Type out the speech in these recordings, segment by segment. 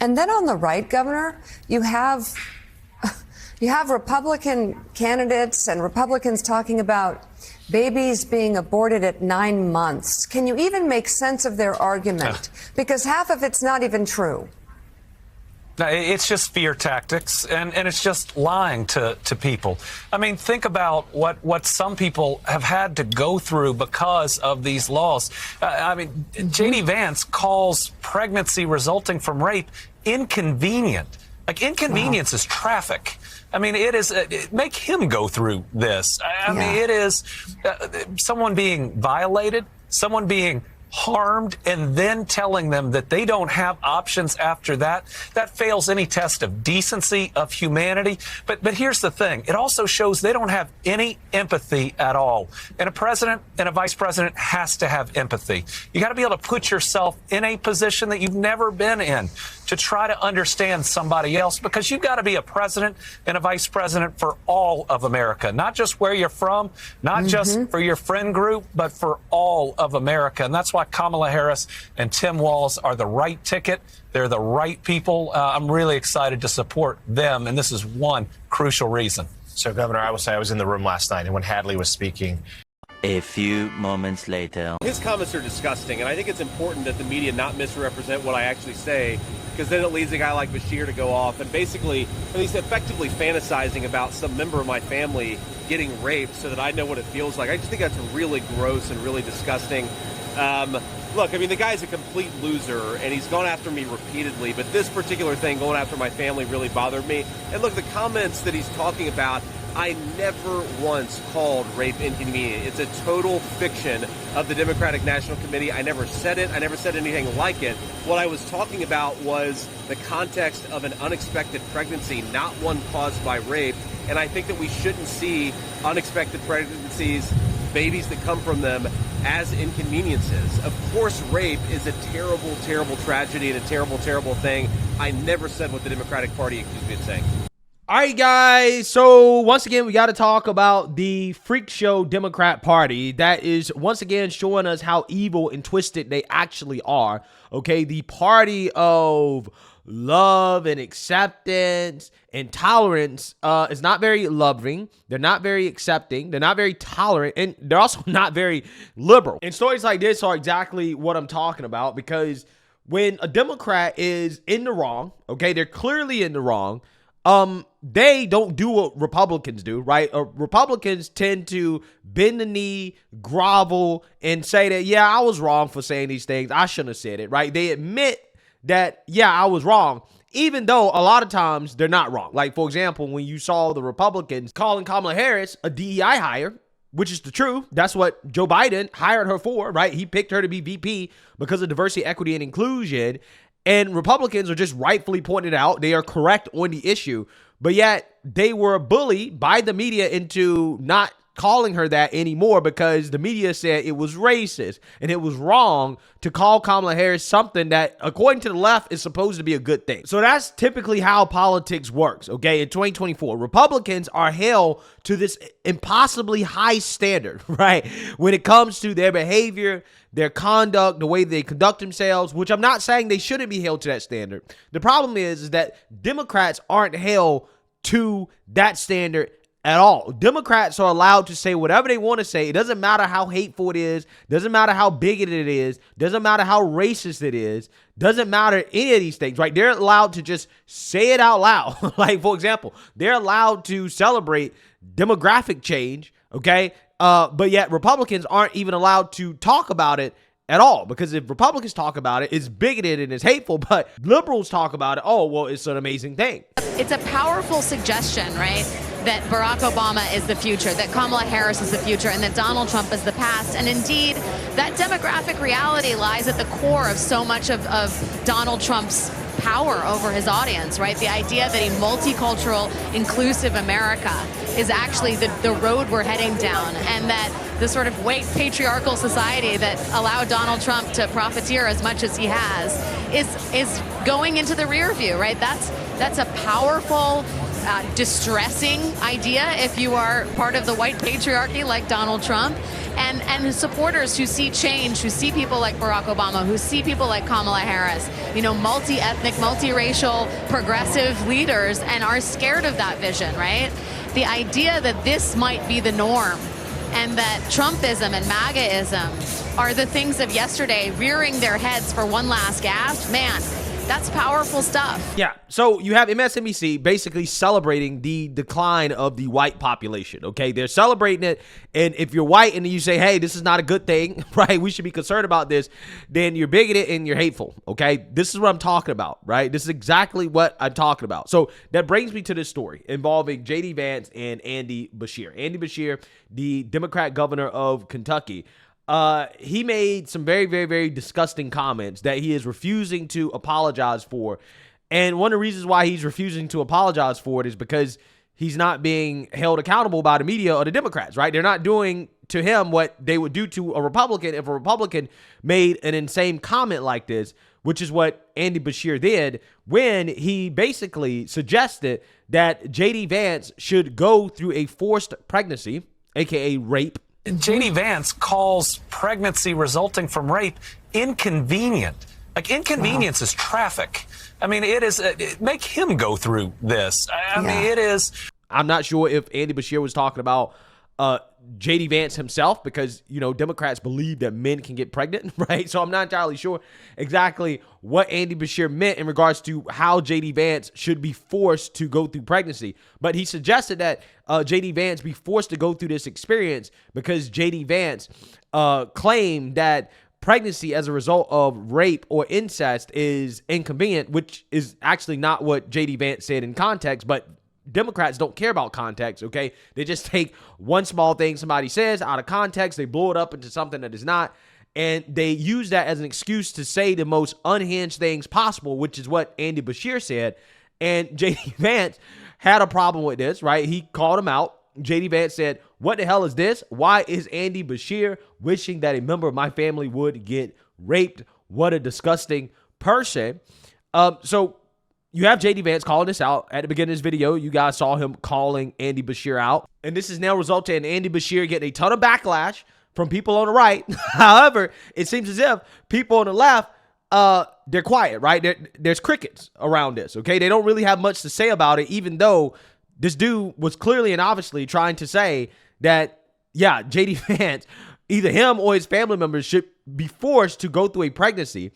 And then on the right, Governor, you have Republican candidates and Republicans talking about babies being aborted at 9 months. Can you even make sense of their argument? Because half of it's not even true. It's just fear tactics, and it's just lying to people. I mean, think about what some people have had to go through because of these laws. I mean, J.D. Vance calls pregnancy resulting from rape inconvenient. Like, inconvenience is traffic. I mean, it is, make him go through this. I mean, it is someone being violated, someone being harmed, and then telling them that they don't have options after that. That fails any test of decency, of humanity. But here's the thing. It also shows they don't have any empathy at all. And a president and a vice president has to have empathy. You got to be able to put yourself in a position that you've never been in to try to understand somebody else, because you've got to be a president and a vice president for all of America, not just where you're from, not just for your friend group, but for all of America. And that's why Kamala Harris and Tim Walz are the right ticket. They're the right people. I'm really excited to support them, and this is one crucial reason. So, Governor, I will say I was in the room last night, and when Hadley was speaking, a few moments later. His comments are disgusting, and I think it's important that the media not misrepresent what I actually say, because then it leads a guy like Beshear to go off and basically, he's effectively fantasizing about some member of my family getting raped so that I know what it feels like. I just think that's really gross and really disgusting. Look, I mean, the guy's a complete loser, and he's gone after me repeatedly, but this particular thing, going after my family, really bothered me. And look, the comments that he's talking about, I never once called rape inconvenient. It's a total fiction of the Democratic National Committee. I never said it. I never said anything like it. What I was talking about was the context of an unexpected pregnancy, not one caused by rape. And I think that we shouldn't see unexpected pregnancies, babies that come from them, as inconveniences. Of course, rape is a terrible, terrible tragedy and a terrible, terrible thing. I never said what the Democratic Party accused me of saying. All right, guys. So once again, we got to talk about the freak show Democrat Party that is once again showing us how evil and twisted they actually are. Okay, the party of love and acceptance and tolerance is not very loving. They're not very accepting. They're not very tolerant, and they're also not very liberal. And stories like this are exactly what I'm talking about, because when a Democrat is in the wrong, okay, they're clearly in the wrong. They don't do what Republicans do, right? Republicans tend to bend the knee, grovel, and say that, yeah, I was wrong for saying these things. I shouldn't have said it, right? They admit that, yeah, I was wrong, even though a lot of times they're not wrong. Like, for example, when you saw the Republicans calling Kamala Harris a DEI hire, which is the truth. That's what Joe Biden hired her for, right? He picked her to be VP because of diversity, equity, and inclusion. And Republicans are just rightfully pointed out. They are correct on the issue. But yet they were bullied by the media into not calling her that anymore, because the media said it was racist and it was wrong to call Kamala Harris something that, according to the left, is supposed to be a good thing. So that's typically how politics works, okay? In 2024, Republicans are held to this impossibly high standard, right? When it comes to their behavior, their conduct, the way they conduct themselves, which I'm not saying they shouldn't be held to that standard. The problem is that Democrats aren't held to that standard at all. Democrats are allowed to say whatever they want to say. It doesn't matter how hateful it is. Doesn't matter how bigoted it is. Doesn't matter how racist it is. Doesn't matter any of these things, right? They're allowed to just say it out loud. Like, for example, they're allowed to celebrate demographic change, okay? But yet Republicans aren't even allowed to talk about it at all, because if Republicans talk about it, it's bigoted and it's hateful, but liberals talk about it, oh, well, it's an amazing thing. It's a powerful suggestion, right? That Barack Obama is the future, that Kamala Harris is the future, and that Donald Trump is the past. And indeed, that demographic reality lies at the core of so much of Donald Trump's power over his audience, right? The idea that a multicultural, inclusive America is actually the road we're heading down, and that the sort of white patriarchal society that allowed Donald Trump to profiteer as much as he has is going into the rear view, right? That's a powerful, distressing idea if you are part of the white patriarchy like Donald Trump. and his supporters who see change, who see people like Barack Obama, who see people like Kamala Harris, multi-ethnic, multiracial, progressive leaders, and are scared of that vision, right? The idea that this might be the norm and that Trumpism and MAGAism are the things of yesterday rearing their heads for one last gasp, man, that's powerful stuff. Yeah, so you have MSNBC basically celebrating the decline of the white population, okay? They're celebrating it, and if you're white and you say, hey, this is not a good thing, right? We should be concerned about this, then you're bigoted and you're hateful, okay? This is what I'm talking about, right? This is exactly what I'm talking about. So that brings me to this story involving J.D. Vance and Andy Beshear. Andy Beshear, the Democrat governor of Kentucky, he made some very, very, very disgusting comments that he is refusing to apologize for. And one of the reasons why he's refusing to apologize for it is because he's not being held accountable by the media or the Democrats, right? They're not doing to him what they would do to a Republican if a Republican made an insane comment like this, which is what Andy Beshear did when he basically suggested that J.D. Vance should go through a forced pregnancy, aka rape. J.D. Vance calls pregnancy resulting from rape inconvenient. Like, inconvenience is traffic. I mean, make him go through this. I mean, it is. I'm not sure if Andy Beshear was talking about J.D. Vance himself because, Democrats believe that men can get pregnant, right? So I'm not entirely sure exactly what Andy Beshear meant in regards to how J.D. Vance should be forced to go through pregnancy. But he suggested that J.D. Vance be forced to go through this experience because J.D. Vance claimed that pregnancy as a result of rape or incest is inconvenient, which is actually not what J.D. Vance said in context, but Democrats don't care about context, okay? They just take one small thing somebody says out of context, they blow it up into something that is not, and they use that as an excuse to say the most unhinged things possible, which is what Andy Beshear said. And J.D. Vance had a problem with this, right? He called him out. J.D. Vance said, what the hell is this? Why is Andy Beshear wishing that a member of my family would get raped? What a disgusting person. So you have J.D. Vance calling this out. At the beginning of this video, you guys saw him calling Andy Beshear out. And this has now resulted in Andy Beshear getting a ton of backlash from people on the right. However, it seems as if people on the left, they're quiet, right? There's crickets around this, okay? They don't really have much to say about it, even though this dude was clearly and obviously trying to say that, yeah, J.D. Vance, either him or his family members should be forced to go through a pregnancy,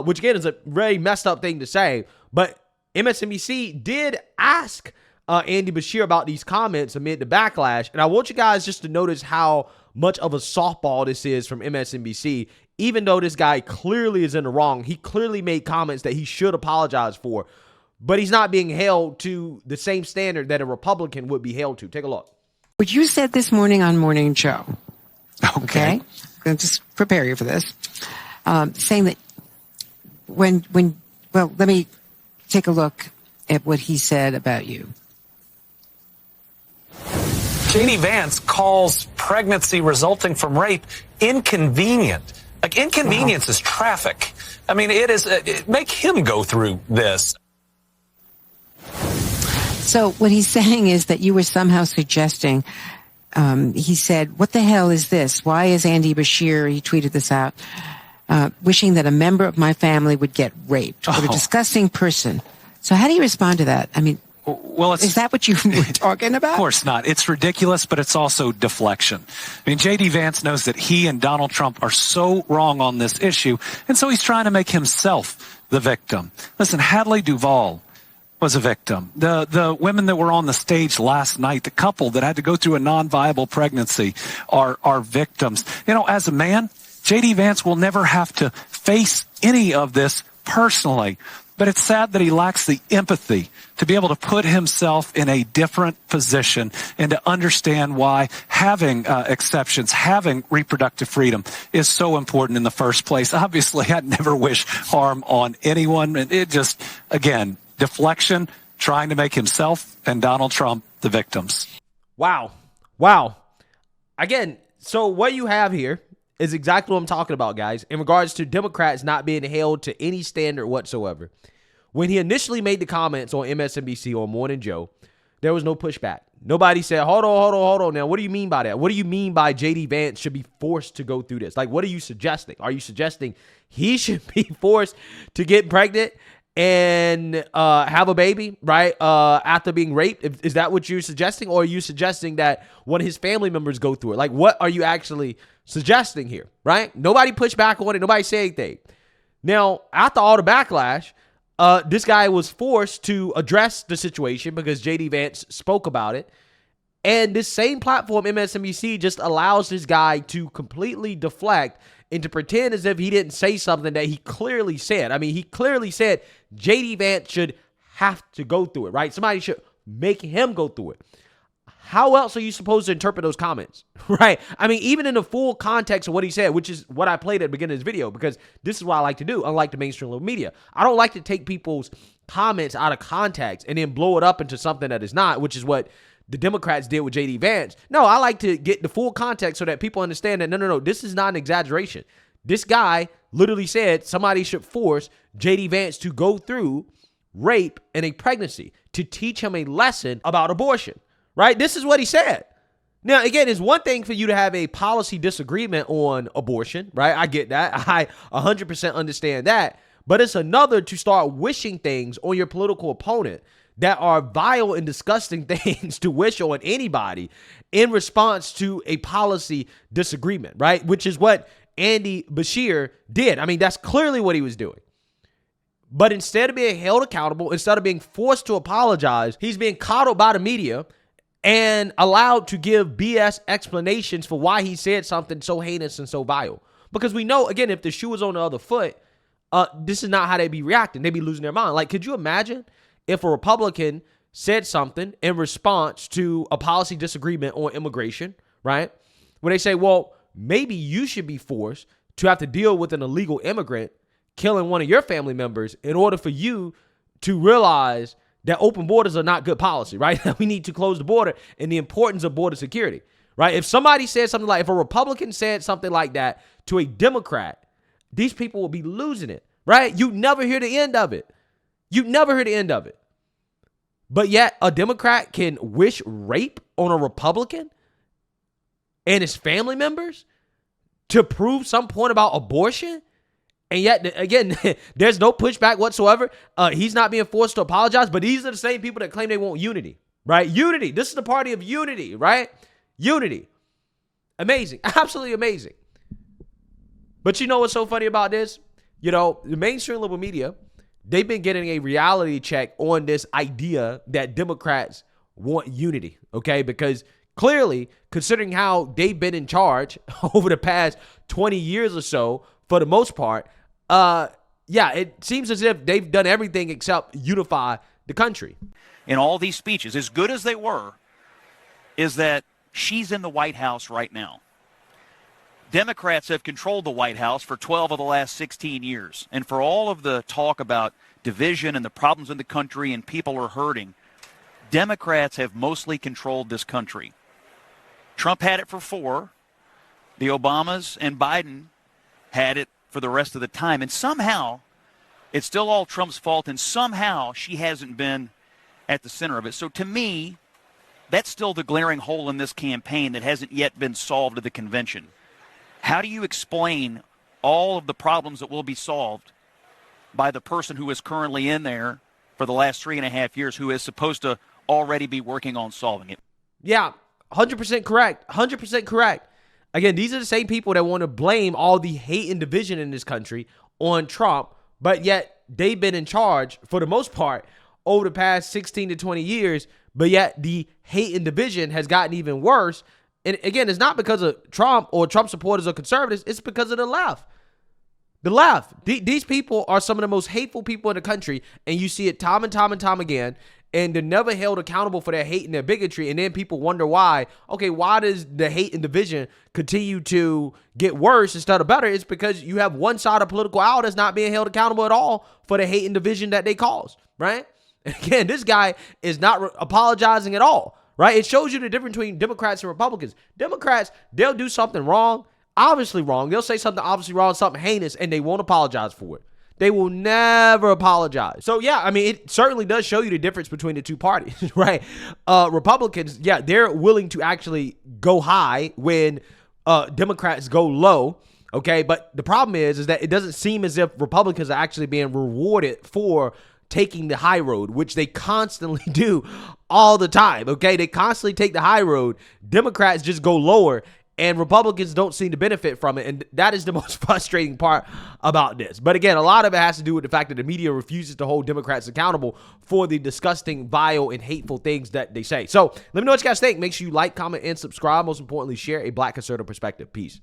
which again is a very messed up thing to say. But MSNBC did ask Andy Beshear about these comments amid the backlash. And I want you guys just to notice how much of a softball this is from MSNBC. Even though this guy clearly is in the wrong, he clearly made comments that he should apologize for, but he's not being held to the same standard that a Republican would be held to. Take a look. What you said this morning on Morning Joe, okay? I'm going to just prepare you for this, saying that well, let me take a look at what he said about you. J.D. Vance calls pregnancy resulting from rape inconvenient. Like, inconvenience is traffic. I mean, make him go through this. So what he's saying is that you were somehow suggesting, he said, what the hell is this? Why is Andy Beshear, he tweeted this out, wishing that a member of my family would get raped? What a disgusting person. So how do you respond to that? I mean, is that what you were talking about? Of course not. It's ridiculous, but it's also deflection. I mean, J.D. Vance knows that he and Donald Trump are so wrong on this issue, and so he's trying to make himself the victim. Listen, Hadley Duvall was a victim. The women that were on the stage last night, the couple that had to go through a non-viable pregnancy are victims. As a man, J.D. Vance will never have to face any of this personally. But it's sad that he lacks the empathy to be able to put himself in a different position and to understand why having exceptions, having reproductive freedom is so important in the first place. Obviously, I'd never wish harm on anyone. And it just, again, deflection, trying to make himself and Donald Trump the victims. Wow. Again, so what you have here is exactly what I'm talking about, guys, in regards to Democrats not being held to any standard whatsoever. When he initially made the comments on MSNBC on Morning Joe, there was no pushback. Nobody said, hold on. Now, what do you mean by that? What do you mean by JD Vance should be forced to go through this? Like, what are you suggesting? Are you suggesting he should be forced to get pregnant and have a baby, right, after being raped? Is that what you're suggesting? Or are you suggesting that one of his family members go through it? Like, what are you actually suggesting here, right? Nobody pushed back on it. Nobody said anything. Now, after all the backlash, this guy was forced to address the situation because JD Vance spoke about it. And this same platform, MSNBC, just allows this guy to completely deflect and to pretend as if he didn't say something that he clearly said. I mean, he clearly said JD Vance should have to go through it, right? Somebody should make him go through it. How else are you supposed to interpret those comments, right? I mean, even in the full context of what he said, which is what I played at the beginning of this video, because this is what I like to do, unlike the mainstream liberal media. I don't like to take people's comments out of context and then blow it up into something that is not, which is what the Democrats did with JD Vance. No, I like to get the full context so that people understand that, no, this is not an exaggeration. This guy literally said somebody should force JD Vance to go through rape and a pregnancy to teach him a lesson about abortion. Right? This is what he said. Now, again, it's one thing for you to have a policy disagreement on abortion, right? I get that. I 100% understand that. But it's another to start wishing things on your political opponent that are vile and disgusting things to wish on anybody in response to a policy disagreement, right? Which is what Andy Beshear did. I mean, that's clearly what he was doing. But instead of being held accountable, instead of being forced to apologize, he's being coddled by the media and allowed to give BS explanations for why he said something so heinous and so vile. Because we know, again, if the shoe was on the other foot, this is not how they'd be reacting. They'd be losing their mind. Like, could you imagine if a Republican said something in response to a policy disagreement on immigration, right? Where they say, well, maybe you should be forced to have to deal with an illegal immigrant killing one of your family members in order for you to realize that open borders are not good policy, right? We need to close the border and the importance of border security, right? If somebody said something like, if a Republican said something like that to a Democrat, these people will be losing it, right? You never hear the end of it. You never hear the end of it. But yet a Democrat can wish rape on a Republican and his family members to prove some point about abortion. And yet, again, there's no pushback whatsoever. He's not being forced to apologize, but these are the same people that claim they want unity, right? Unity. This is the party of unity, right? Unity. Amazing. Absolutely amazing. But you know what's so funny about this? You know, the mainstream liberal media, they've been getting a reality check on this idea that Democrats want unity, okay? Because clearly, considering how they've been in charge over the past 20 years or so, for the most part, it seems as if they've done everything except unify the country. In all these speeches, as good as they were, is that she's in the White House right now. Democrats have controlled the White House for 12 of the last 16 years. And for all of the talk about division and the problems in the country and people are hurting, Democrats have mostly controlled this country. Trump had it for 4. The Obamas and Biden had it for the rest of the time. And somehow, it's still all Trump's fault, and somehow she hasn't been at the center of it. So to me, that's still the glaring hole in this campaign that hasn't yet been solved at the convention. How do you explain all of the problems that will be solved by the person who is currently in there for the last 3.5 years, who is supposed to already be working on solving it? Yeah, 100% correct. 100% correct. Again, these are the same people that want to blame all the hate and division in this country on Trump, but yet they've been in charge for the most part over the past 16 to 20 years, but yet the hate and division has gotten even worse. And again, it's not because of Trump or Trump supporters or conservatives. It's because of the left. The left. These people are some of the most hateful people in the country, and you see it time and time again. And they're never held accountable for their hate and their bigotry. And then people wonder why. Okay, why does the hate and division continue to get worse instead of better? It's because you have one side of political aisle that's not being held accountable at all for the hate and division that they cause, right? Again, this guy is not apologizing at all, right? It shows you the difference between Democrats and Republicans. Democrats, they'll do something wrong, obviously wrong. They'll say something obviously wrong, something heinous, and they won't apologize for it. They will never apologize. So, yeah, I mean, it certainly does show you the difference between the two parties, right? Republicans, yeah, they're willing to actually go high when Democrats go low, okay? But the problem is that it doesn't seem as if Republicans are actually being rewarded for taking the high road, which they constantly do all the time, okay? They constantly take the high road. Democrats just go lower, and Republicans don't seem to benefit from it, and that is the most frustrating part about this. But again, a lot of it has to do with the fact that the media refuses to hold Democrats accountable for the disgusting, vile, and hateful things that they say. So let me know what you guys think. Make sure you like, comment, and subscribe. Most importantly, share a Black conservative perspective. Peace.